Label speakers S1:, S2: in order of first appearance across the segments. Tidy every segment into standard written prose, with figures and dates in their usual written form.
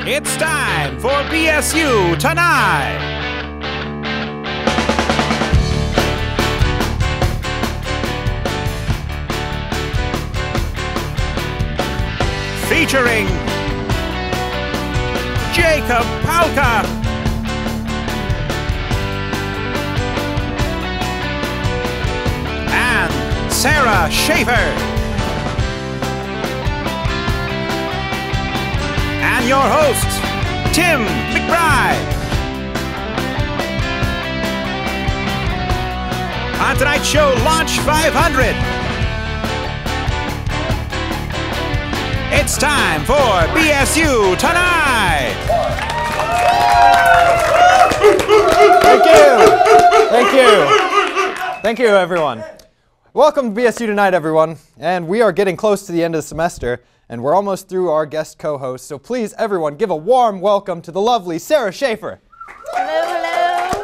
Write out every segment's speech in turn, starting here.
S1: It's time for BSU Tonight! Featuring Jacob Palka, and Sarah Schaefer. And your host, Tim McBride. On tonight's show, Launch 500. It's time for BSU Tonight.
S2: Thank you. Thank you. Thank you, everyone. Welcome to BSU Tonight, everyone. And we are getting close to the end of the semester, and we're almost through our guest co-host. So please, everyone, give a warm welcome to the lovely Sarah Schaefer.
S3: Hello, hello.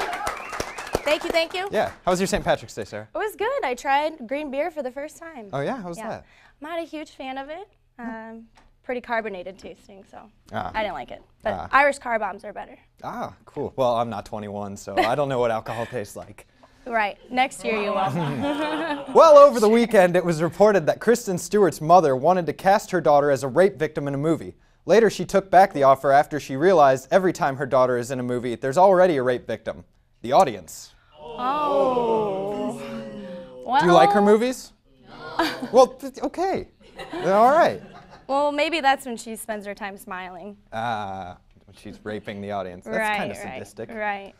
S3: Thank you.
S2: Yeah. How was your St. Patrick's Day, Sarah?
S3: It was good. I tried green beer for the first time.
S2: Oh, yeah? How was that?
S3: I'm not a huge fan of it. Pretty carbonated tasting, so I didn't like it. But Irish car bombs are better.
S2: Ah, cool. Well, I'm not 21, so I don't know what alcohol tastes like.
S3: Right. Next year you will.
S2: Well, over the weekend, it was reported that Kristen Stewart's mother wanted to cast her daughter as a rape victim in a movie. Later, she took back the offer after she realized every time her daughter is in a movie, there's already a rape victim. The audience.
S3: Oh. Well,
S2: do you like her movies? Well, okay. All right.
S3: Well, maybe that's when she spends her time smiling.
S2: She's raping the audience. That's kind of sadistic.
S3: Right.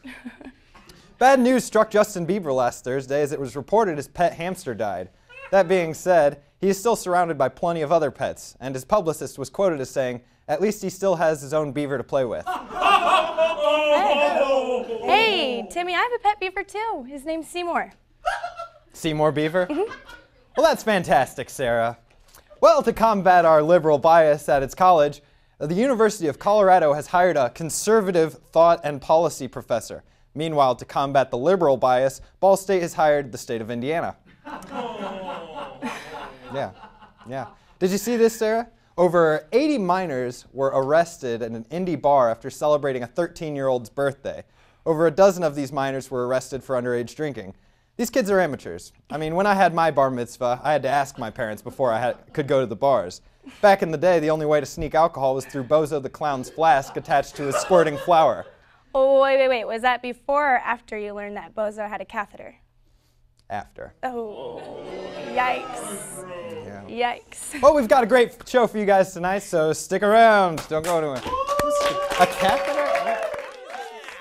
S2: Bad news struck Justin Bieber last Thursday as it was reported his pet hamster died. That being said, he is still surrounded by plenty of other pets, and his publicist was quoted as saying, "At least he still has his own beaver to play with."
S3: Hey, Timmy, I have a pet beaver too. His name's Seymour.
S2: Seymour Beaver? Well, that's fantastic, Sarah. Well, to combat our liberal bias at its college, the University of Colorado has hired a conservative thought and policy professor. Meanwhile, to combat the liberal bias, Ball State has hired the state of Indiana. Yeah. Did you see this, Sarah? Over 80 minors were arrested at an Indy bar after celebrating a 13-year-old's birthday. Over a dozen of these minors were arrested for underage drinking. These kids are amateurs. I mean, when I had my bar mitzvah, I had to ask my parents before I could go to the bars. Back in the day, the only way to sneak alcohol was through Bozo the Clown's flask attached to his squirting flower.
S3: Oh, wait. Was that before or after you learned that Bozo had a catheter?
S2: After.
S3: Oh, yikes.
S2: Yeah.
S3: Yikes.
S2: Well, we've got a great show for you guys tonight, so stick around. Don't go anywhere. A catheter?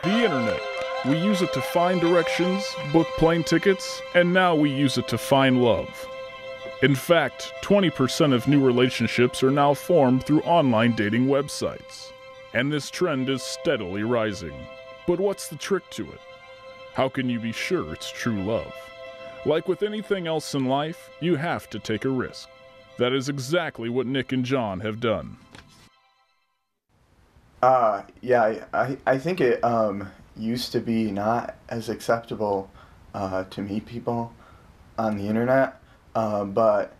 S4: The internet. We use it to find directions, book plane tickets, and now we use it to find love. In fact, 20% of new relationships are now formed through online dating websites. And this trend is steadily rising. But what's the trick to it? How can you be sure it's true love? Like with anything else in life, you have to take a risk. That is exactly what Nick and John have done.
S5: Yeah, I think it used to be not as acceptable to meet people on the internet, but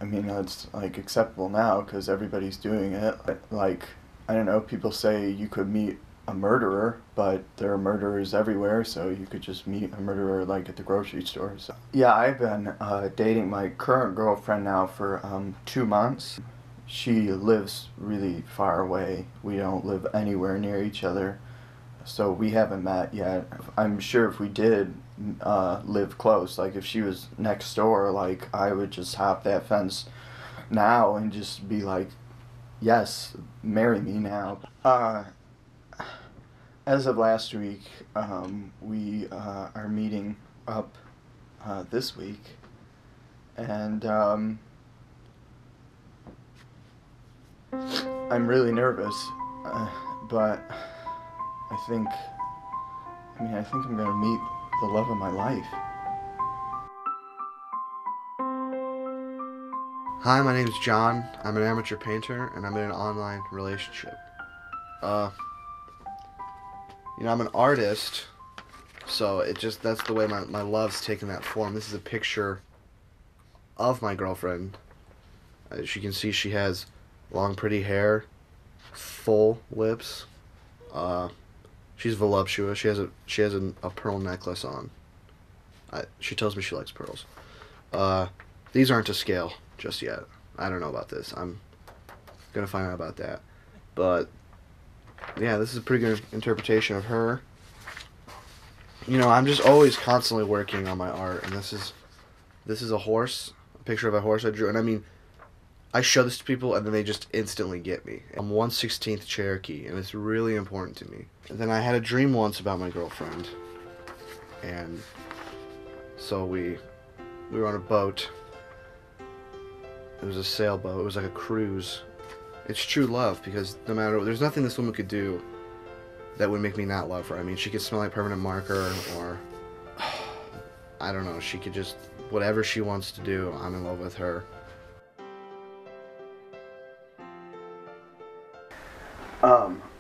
S5: I mean it's like acceptable now because everybody's doing it. Like, I don't know, people say you could meet a murderer, but there are murderers everywhere, so you could just meet a murderer like at the grocery store. So yeah, I've been dating my current girlfriend now for 2 months. She lives really far away. We don't live anywhere near each other, so we haven't met yet. I'm sure if we did live close, like if she was next door, like I would just hop that fence now and just be like, yes, marry me now. As of last week, we are meeting up this week, and I'm really nervous, but I think I'm gonna meet the love of my life.
S6: Hi, my name is John. I'm an amateur painter, and I'm in an online relationship. I'm an artist, so that's the way my love's taken that form. This is a picture of my girlfriend. As you can see, she has long, pretty hair, full lips. She's voluptuous. She has a pearl necklace on. She tells me she likes pearls. These aren't to scale just yet. I don't know about this. I'm gonna find out about that. But yeah, this is a pretty good interpretation of her. You know, I'm just always constantly working on my art, and this is a horse, a picture of a horse I drew, and I mean, I show this to people, and then they just instantly get me. I'm 1/16 Cherokee, and it's really important to me. And then I had a dream once about my girlfriend, and so we were on a boat. It was a sailboat. It was like a cruise. It's true love, because no matter, there's nothing this woman could do that would make me not love her. I mean, she could smell like permanent marker, or I don't know, she could just, whatever she wants to do, I'm in love with her.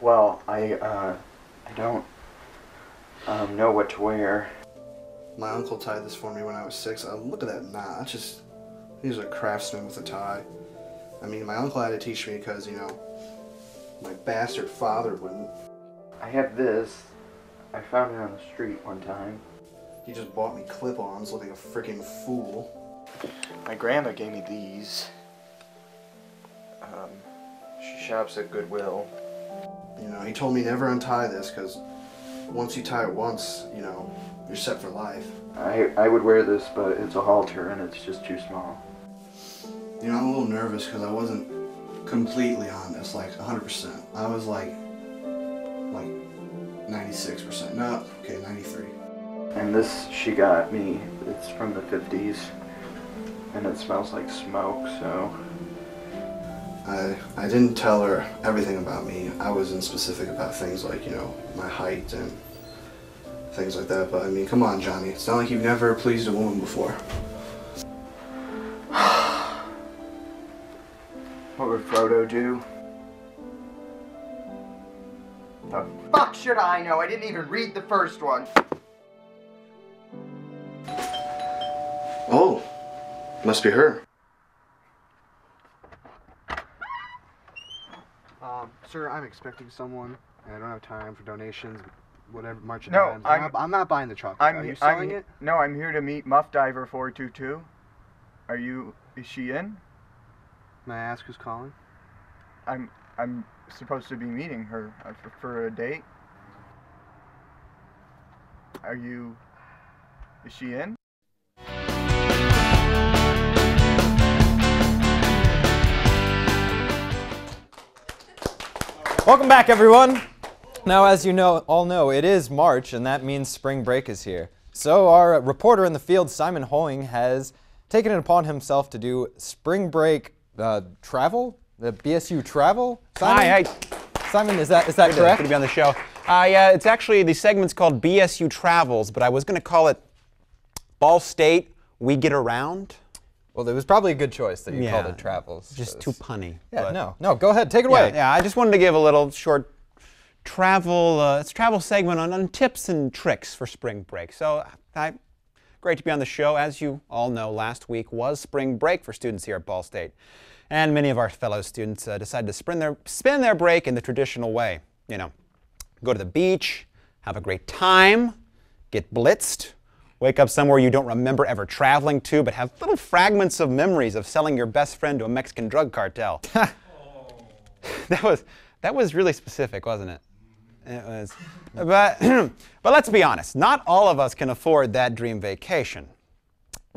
S5: Well, I don't know what to wear.
S6: My uncle tied this for me when I was 6. Look at that knot. That's just, he's a craftsman with a tie. I mean, my uncle had to teach me because, you know, my bastard father wouldn't.
S5: I have this. I found it on the street one time.
S6: He just bought me clip-ons looking a freaking fool.
S5: My grandma gave me these. She shops at Goodwill.
S6: You know, he told me never untie this because once you tie it once, you know, you're set for life.
S5: I would wear this, but it's a halter and it's just too small.
S6: You know, I'm a little nervous because I wasn't completely honest, like 100%. I was like 96%. No, okay, 93.
S5: And this she got me. It's from the 50s, and it smells like smoke, so.
S6: I didn't tell her everything about me. I wasn't specific about things like, you know, my height and things like that. But I mean, come on, Johnny. It's not like you've never pleased a woman before.
S5: What would Frodo do? The fuck should I know? I didn't even read the first one.
S6: Oh, must be her. Sir, I'm expecting someone, and I don't have time for donations, whatever, marching
S5: No,
S6: times. I'm not buying the chocolate. Are you selling it?
S5: No, I'm here to meet Muff Diver 422. Is she in?
S6: May I ask who's calling?
S5: I'm supposed to be meeting her for a date. Is she in?
S2: Welcome back, everyone. Now, as you all know, it is March, and that means spring break is here. So our reporter in the field, Simon Hoying, has taken it upon himself to do spring break travel, the BSU travel. Simon?
S1: Hi.
S2: Simon, is that correct?
S1: Good to be on the show. Yeah, it's actually, the segment's called BSU Travels, but I was going to call it Ball State, We Get Around.
S2: Well, it was probably a good choice that you called it Travels.
S1: Just too punny.
S2: Yeah, no, go ahead, take it away.
S1: Yeah, I just wanted to give a little short travel segment on tips and tricks for spring break. So, great to be on the show. As you all know, last week was spring break for students here at Ball State. And many of our fellow students decided to spend their break in the traditional way. You know, go to the beach, have a great time, get blitzed, wake up somewhere you don't remember ever traveling to, but have little fragments of memories of selling your best friend to a Mexican drug cartel. That was really specific, wasn't it? It was. But let's be honest, not all of us can afford that dream vacation.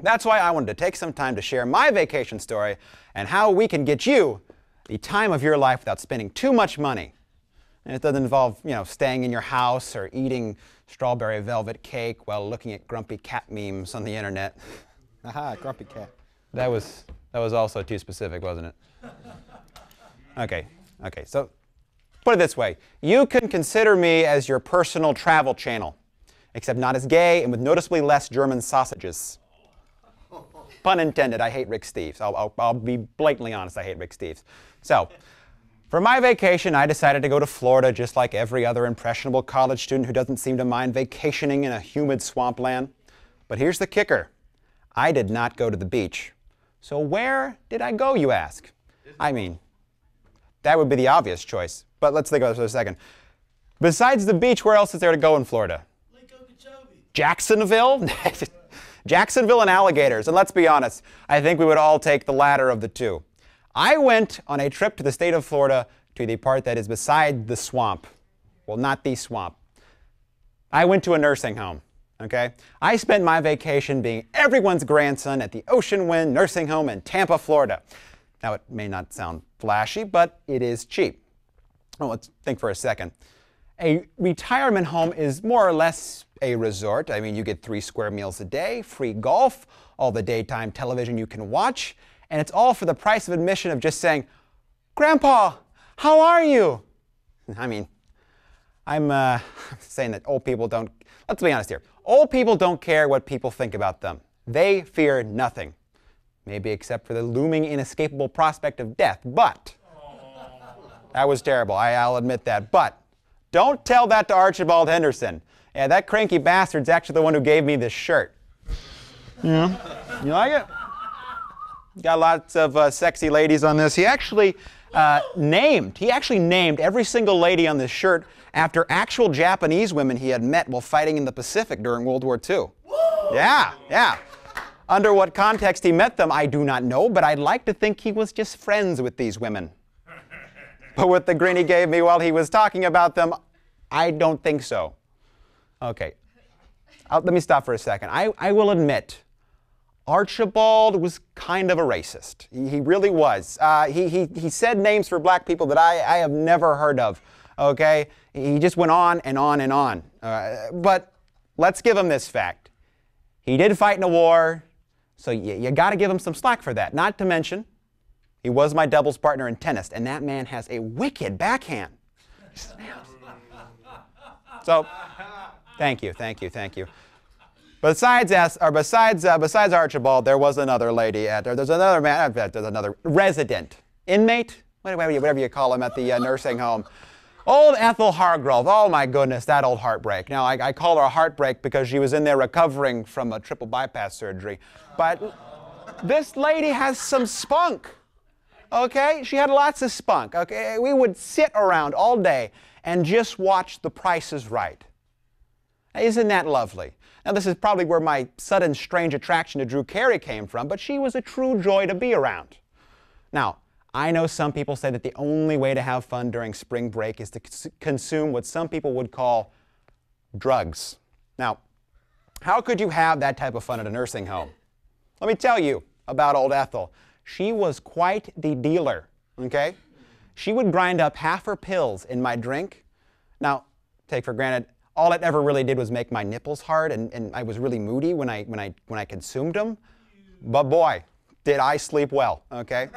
S1: That's why I wanted to take some time to share my vacation story and how we can get you the time of your life without spending too much money. And it doesn't involve, you know, staying in your house or eating strawberry velvet cake while looking at grumpy cat memes on the internet.
S2: Aha, grumpy cat.
S1: That was also too specific, wasn't it? Okay, so put it this way. You can consider me as your personal travel channel, except not as gay and with noticeably less German sausages. Pun intended, I hate Rick Steves. I'll be blatantly honest, I hate Rick Steves. So, for my vacation, I decided to go to Florida just like every other impressionable college student who doesn't seem to mind vacationing in a humid swampland. But here's the kicker. I did not go to the beach. So where did I go, you ask? I mean, that would be the obvious choice. But let's think about this for a second. Besides the beach, where else is there to go in Florida? Lake Okeechobee. Jacksonville? Jacksonville and alligators. And let's be honest, I think we would all take the latter of the two. I went on a trip to the state of Florida to the part that is beside the swamp. Well, not the swamp. I went to a nursing home, okay? I spent my vacation being everyone's grandson at the Ocean Wind Nursing Home in Tampa, Florida. Now, it may not sound flashy, but it is cheap. Well, let's think for a second. A retirement home is more or less a resort. I mean, you get 3 square meals a day, free golf, all the daytime television you can watch, and it's all for the price of admission of just saying, "Grandpa, how are you?" I mean, I'm saying that old people don't, let's be honest here, old people don't care what people think about them. They fear nothing, maybe except for the looming inescapable prospect of death, but, that was terrible, I'll admit that, but don't tell that to Archibald Henderson. Yeah, that cranky bastard's actually the one who gave me this shirt. Yeah, you like it? Got lots of sexy ladies on this. He actually named every single lady on this shirt after actual Japanese women he had met while fighting in the Pacific during World War II. Yeah, yeah. Under what context he met them, I do not know, but I'd like to think he was just friends with these women. But with the grin he gave me while he was talking about them, I don't think so. Okay, let me stop for a second. I will admit, Archibald was kind of a racist. He really was. He said names for black people that I have never heard of, okay? He just went on and on and on. But let's give him this fact. He did fight in a war, so you got to give him some slack for that. Not to mention, he was my doubles partner in tennis, and that man has a wicked backhand. So, thank you. Besides Archibald, there was another lady there's another man, there's another resident, inmate, whatever you call him at the nursing home. Old Ethel Hargrove, oh my goodness, that old heartbreak. Now, I call her a heartbreak because she was in there recovering from a triple bypass surgery. But this lady has some spunk, okay? She had lots of spunk, okay? We would sit around all day and just watch The Price is Right. Isn't that lovely? Now, this is probably where my sudden strange attraction to Drew Carey came from, but she was a true joy to be around. Now, I know some people say that the only way to have fun during spring break is to consume what some people would call drugs. Now, how could you have that type of fun at a nursing home? Let me tell you about old Ethel. She was quite the dealer, okay? She would grind up half her pills in my drink. Now, take for granted, all it ever really did was make my nipples hard, and I was really moody when I consumed them. But boy, did I sleep well, okay?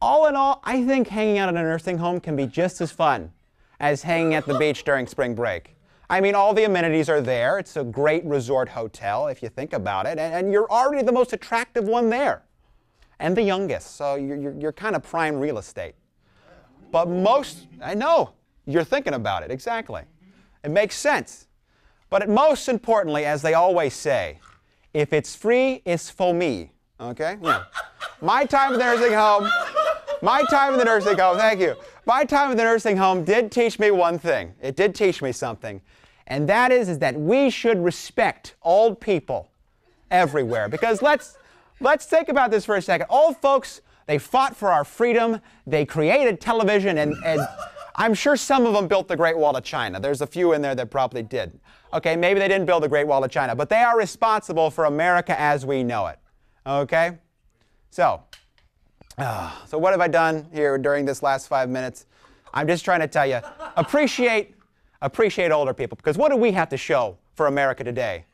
S1: All in all, I think hanging out at a nursing home can be just as fun as hanging at the beach during spring break. I mean, all the amenities are there. It's a great resort hotel, if you think about it, and you're already the most attractive one there, and the youngest, so you're kind of prime real estate. But I know, you're thinking about it, exactly. It makes sense. But most importantly, as they always say, if it's free, it's for me, okay? Yeah. My time in the nursing home, thank you. My time in the nursing home did teach me one thing. It did teach me something. And that is that we should respect old people everywhere. Because let's think about this for a second. Old folks, they fought for our freedom. They created television, and I'm sure some of them built the Great Wall of China. There's a few in there that probably did. Okay, maybe they didn't build the Great Wall of China, but they are responsible for America as we know it. Okay? So what have I done here during this last 5 minutes? I'm just trying to tell you, appreciate older people, because what do we have to show for America today?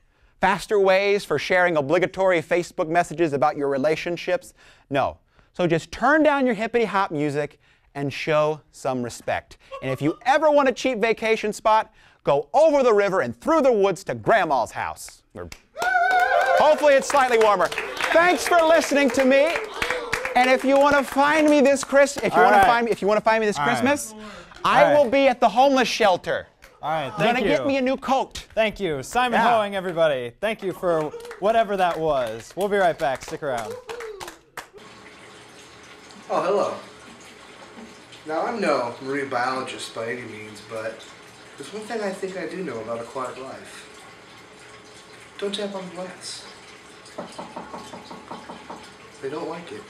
S1: Faster ways for sharing obligatory Facebook messages about your relationships? No. So just turn down your hippity-hop music and show some respect. And if you ever want a cheap vacation spot, go over the river and through the woods to Grandma's house. Hopefully it's slightly warmer. Thanks for listening to me. And if you want to find me this Christmas, I will be at the homeless shelter.
S2: All right, thank you.
S1: Gonna get me a new coat.
S2: Thank you. Simon Hoeing, everybody. Thank you for whatever that was. We'll be right back. Stick around.
S6: Oh, hello. Now, I'm no marine biologist by any means, but there's one thing I think I do know about aquatic life. Don't tap on the glass. They don't like it.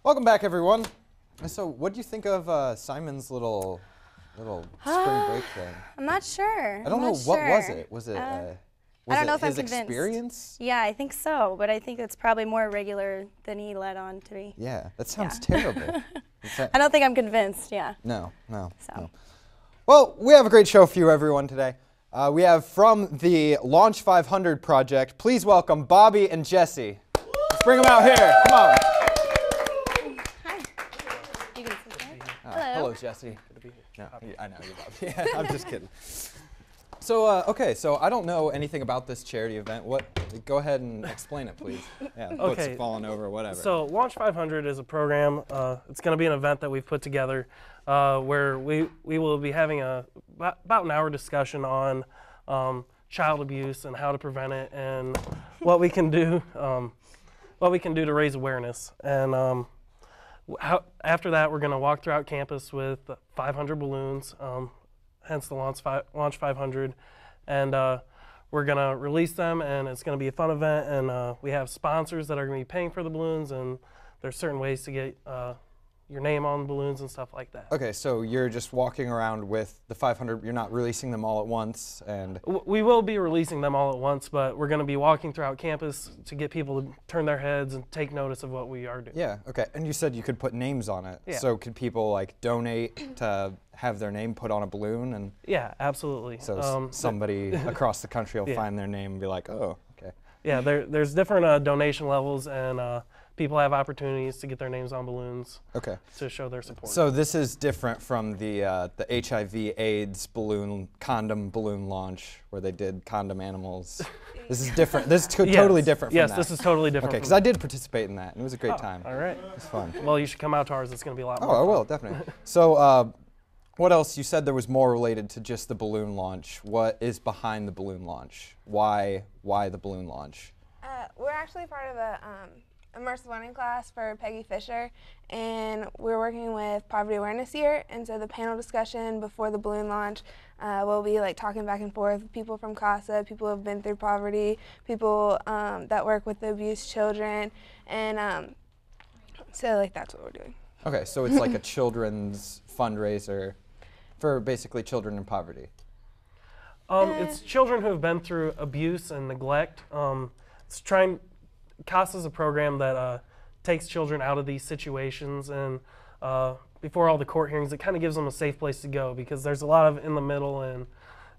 S2: Welcome back, everyone. So, what do you think of Simon's little spring break thing?
S3: I'm not sure.
S2: I don't know. What was it? Was it?
S3: I don't know if I'm
S2: his
S3: convinced.
S2: Experience?
S3: Yeah, I think so, but I think it's probably more regular than he let on to be.
S2: Yeah, that sounds terrible.
S3: I don't think I'm convinced. Yeah.
S2: No. Well, we have a great show for you, everyone, today. We have from the Launch 500 project. Please welcome Bobby and Jesse. Let's bring them out here. Come on. Hello, Jesse. Good to be here. No, I know you're Bobby. Yeah, I'm just kidding. So, okay, so I don't know anything about this charity event. Go ahead and explain it, please. Yeah, books have fallen over, whatever.
S7: So, Launch 500 is a program. It's going to be an event that we've put together where we will be having about an hour discussion on child abuse and how to prevent it and what we can do to raise awareness. And after that, we're going to walk throughout campus with 500 balloons, hence the Launch 500, and we're going to release them, and it's going to be a fun event, and we have sponsors that are going to be paying for the balloons, and there's certain ways to get your name on the balloons and stuff like that.
S2: Okay, so you're just walking around with the 500, you're not releasing them all at once, and...
S7: We will be releasing them all at once, but we're going to be walking throughout campus to get people to turn their heads and take notice of what we are doing.
S2: Yeah, okay, and you said you could put names on it.
S7: Yeah.
S2: So could people like donate to have their name put on a balloon? And
S7: yeah, absolutely.
S2: So somebody across the country will find their name and be like, oh, okay. Yeah,
S7: there's different donation levels, and people have opportunities to get their names on balloons to show their support.
S2: So this is different from the HIV/AIDS condom balloon launch where they did condom animals. This is different. This is totally different from that.
S7: Yes, this is totally different.
S2: Okay, because I did participate in that, and it was a great time.
S7: All right.
S2: It was fun.
S7: Well, you should come out to ours. It's going to be a lot more
S2: fun.
S7: I
S2: will, definitely. So what else? You said there was more related to just the balloon launch. What is behind the balloon launch? Why the balloon launch?
S8: We're actually part of a immersive learning class for Peggy Fisher, and we're working with Poverty Awareness Year, and so the panel discussion before the balloon launch, we'll be like talking back and forth with people from CASA, people who have been through poverty, people that work with the abused children, and so like that's what we're doing. Okay,
S2: so it's like a children's fundraiser for basically children in poverty.
S7: It's children who have been through abuse and neglect. CASA is a program that takes children out of these situations, and before all the court hearings, it kind of gives them a safe place to go, because there's a lot of in the middle, and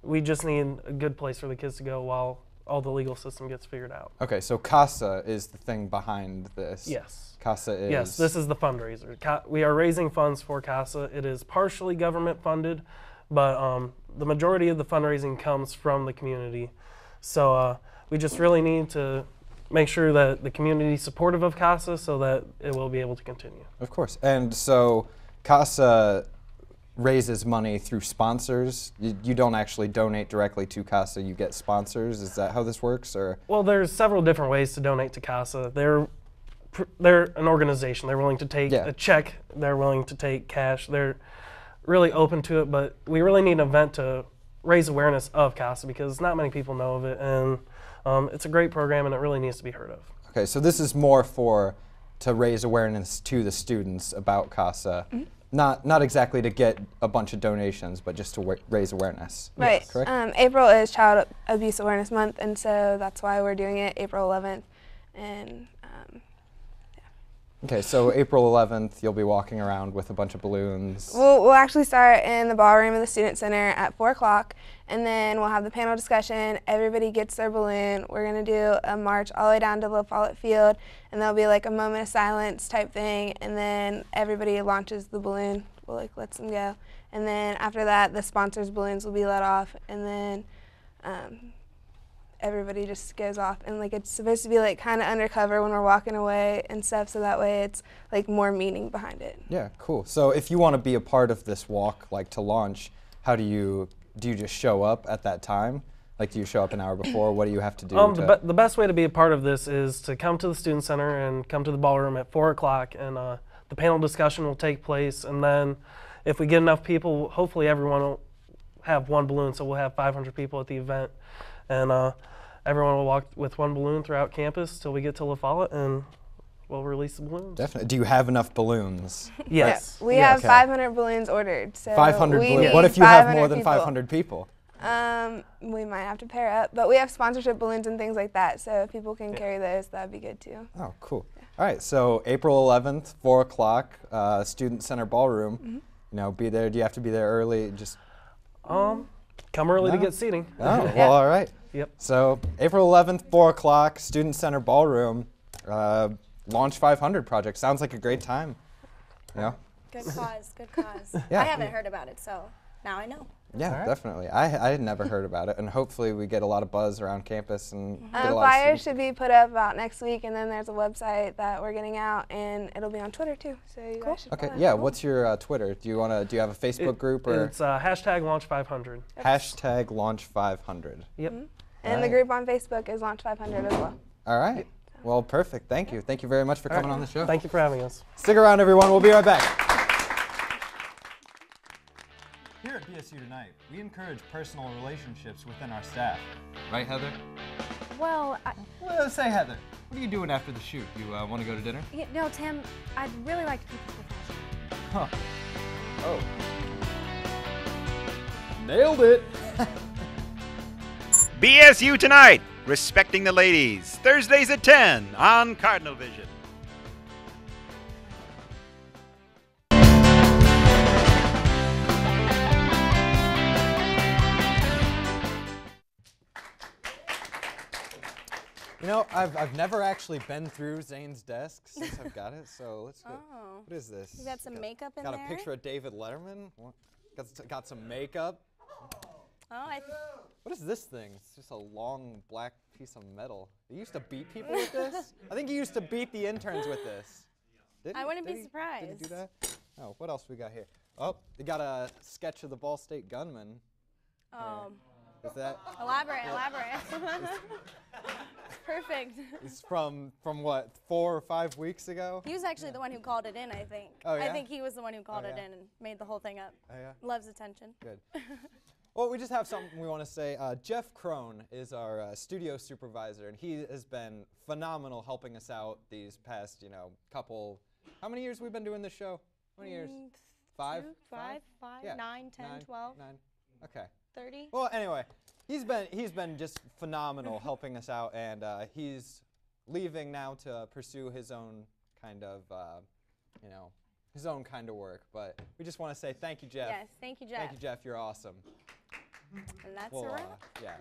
S7: we just need a good place for the kids to go while all the legal system gets figured out.
S2: Okay, so CASA is the thing behind this.
S7: Yes.
S2: CASA is...
S7: Yes, this is the fundraiser. We are raising funds for CASA. It is partially government funded, but the majority of the fundraising comes from the community. So we just really need to make sure that the community is supportive of CASA so that it will be able to continue.
S2: Of course. And so CASA raises money through sponsors. You don't actually donate directly to CASA, you get sponsors. Is that how this works? Or?
S7: Well, there's several different ways to donate to CASA. They're an organization. They're willing to take a check. They're willing to take cash. They're really open to it, but we really need an event to raise awareness of CASA because not many people know of it, and it's a great program and it really needs to be heard of.
S2: Okay, so this is more to raise awareness to the students about CASA, not exactly to get a bunch of donations, but just to raise awareness.
S8: Right.
S2: Yes, correct?
S8: April is Child Abuse Awareness Month, and so that's why we're doing it April 11th, and
S2: Okay, so April 11th, you'll be walking around with a bunch of balloons.
S8: We'll actually start in the ballroom of the Student Center at 4 o'clock, and then we'll have the panel discussion. Everybody gets their balloon. We're going to do a march all the way down to La Follette Field, and there'll be like a moment of silence type thing, and then everybody launches the balloon. We'll like let them go. And then after that, the sponsors' balloons will be let off, and then everybody just goes off, and like it's supposed to be like kind of undercover when we're walking away and stuff, so that way it's like more meaning behind it.
S2: Yeah, cool. So if you want to be a part of this walk, like to launch, how do you just show up at that time? Like, do you show up an hour before? What do you have to do?
S7: The best way to be a part of this is to come to the Student Center and come to the ballroom at 4 o'clock, and the panel discussion will take place. And then if we get enough people, hopefully everyone will have one balloon, so we'll have 500 people at the event. And everyone will walk with one balloon throughout campus till we get to La Follette, and we'll release the balloons.
S2: Definitely. Do you have enough balloons?
S7: Yes.
S8: Yeah, we have 500 balloons ordered. So
S2: 500
S8: we
S2: balloons.
S8: need
S2: What if you have
S8: 500
S2: more than
S8: people.
S2: 500 people?
S8: We might have to pair up, but we have sponsorship balloons and things like that, so if people can carry those, that'd be good too.
S2: Oh, cool. All right, so April 11th, 4 o'clock, Student Center Ballroom.
S8: Mm-hmm.
S2: You know, be there. Do you have to be there early? Just
S7: Come early to get seating.
S2: Oh, well, all right.
S7: Yep.
S2: So April 11th, 4 o'clock, Student Center Ballroom, Launch 500 project. Sounds like a great time. You know?
S3: Good cause, good cause.
S2: Yeah.
S3: I haven't heard about it, so now I know.
S2: Yeah, definitely. I had never heard about it, and hopefully we get a lot of buzz around campus and get a lot
S8: Flyers
S2: of
S8: should be put up about next week, and then there's a website that we're getting out, and it'll be on Twitter too. So you guys should
S2: Okay,
S8: follow.
S2: yeah. What's your Twitter? Do you have a Facebook group or
S7: It's hashtag Launch 500.
S2: hashtag Launch 500?
S7: Yep.
S8: And the group on Facebook is Launch 500 as well.
S2: All right. Well, perfect. Thank you. Thank you very much for coming on the show.
S7: Thank you for having us.
S2: Stick around, everyone. We'll be right back. Here at BSU Tonight, we encourage personal relationships within our staff. Right, Heather?
S9: Well,
S2: Well, say, Heather, what are you doing after the shoot? You want to go to dinner?
S9: no, Tim, I'd really like to keep this professional.
S2: Huh. Oh. Nailed it!
S1: BSU Tonight, respecting the ladies. Thursdays at 10 on Cardinal Vision.
S2: You know, I've never actually been through Zane's desk since I've got it, so let's go.
S3: Oh.
S2: What is this?
S3: You got some makeup in
S2: got
S3: there?
S2: Got a picture of David Letterman. Got some makeup.
S3: Oh,
S2: What is this thing? It's just a long black piece of metal. You used to beat people with this? I think you used to beat the interns with this.
S3: I wouldn't be
S2: Did he
S3: surprised.
S2: do that? Oh, what else we got here? Oh, they got a sketch of the Ball State gunman. Is that?
S3: Elaborate. Perfect.
S2: It's from what, 4 or 5 weeks ago?
S3: He was actually the one who called it in, I think.
S2: Oh, yeah?
S3: I think he was the one who called it
S2: yeah?
S3: in and made the whole thing up.
S2: Oh, yeah?
S3: Loves attention.
S2: Good. Well, we just have something we want to say. Jeff Crone is our studio supervisor, and he has been phenomenal helping us out these past, couple. How many years we've been doing this show? How many years? 5?
S3: 5,
S2: Yeah.
S3: 9, 10, 12,
S2: 9. Okay.
S3: 30.
S2: Well, anyway, he's been just phenomenal helping us out, and he's leaving now to pursue his own kind of, his own kind of work. But we just want to say thank you, Jeff.
S3: Yes, thank you, Jeff.
S2: Thank you, Jeff. You're awesome.
S3: And that's
S2: Well,
S3: a wrap.
S2: yeah.